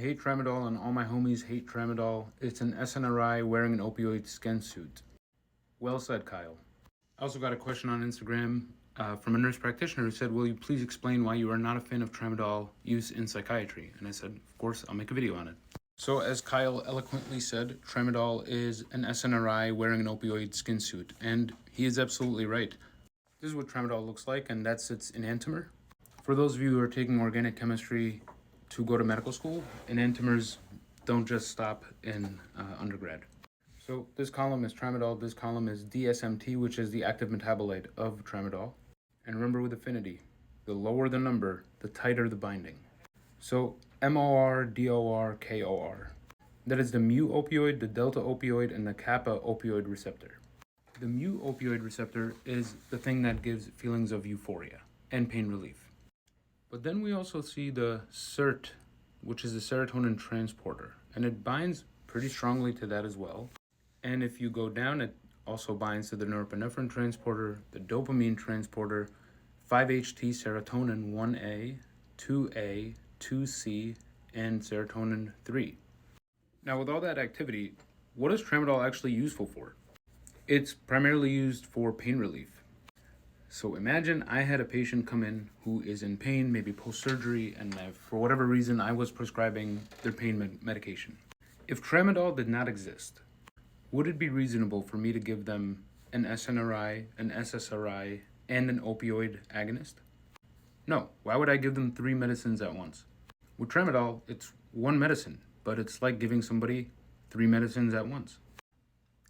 hate Tramadol and all my homies hate Tramadol. It's an SNRI wearing an opioid skin suit. Well said, Kyle. I also got a question on Instagram from a nurse practitioner who said, will you please explain why you are not a fan of Tramadol use in psychiatry? And I said, of course, I'll make a video on it. So as Kyle eloquently said, Tramadol is an SNRI wearing an opioid skin suit. And he is absolutely right. This is what Tramadol looks like, and that's its enantiomer. For those of you who are taking organic chemistry to go to medical school, enantiomers don't just stop in undergrad. So this column is Tramadol, this column is DSMT, which is the active metabolite of Tramadol. And remember with affinity, the lower the number, the tighter the binding. So MOR, DOR, KOR. That is the mu opioid, the delta opioid, and the kappa opioid receptor. The mu opioid receptor is the thing that gives feelings of euphoria and pain relief. But then we also see the SERT, which is the serotonin transporter, and it binds pretty strongly to that as well. And if you go down, it also binds to the norepinephrine transporter, the dopamine transporter, 5-HT serotonin 1A, 2A, 2C, and serotonin 3. Now with all that activity, what is Tramadol actually useful for? It's primarily used for pain relief. So imagine I had a patient come in who is in pain, maybe post-surgery, and for whatever reason I was prescribing their pain medication. If Tramadol did not exist, would it be reasonable for me to give them an SNRI, an SSRI, and an opioid agonist? No. Why would I give them 3 medicines at once? With Tramadol, it's one medicine, but it's like giving somebody 3 medicines at once.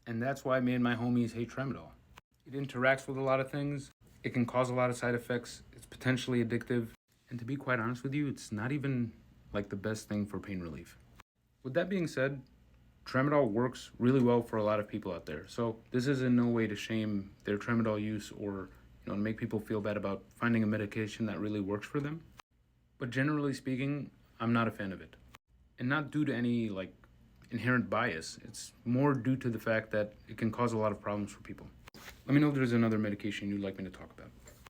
And that's why me and my homies hate Tramadol. It interacts with a lot of things. It can cause a lot of side effects. It's potentially addictive. And to be quite honest with you, it's not even like the best thing for pain relief. With that being said, Tramadol works really well for a lot of people out there. So this is in no way to shame their Tramadol use or to make people feel bad about finding a medication that really works for them. But generally speaking, I'm not a fan of it. And not due to any inherent bias. It's more due to the fact that it can cause a lot of problems for people. Let me know if there's another medication you'd like me to talk about.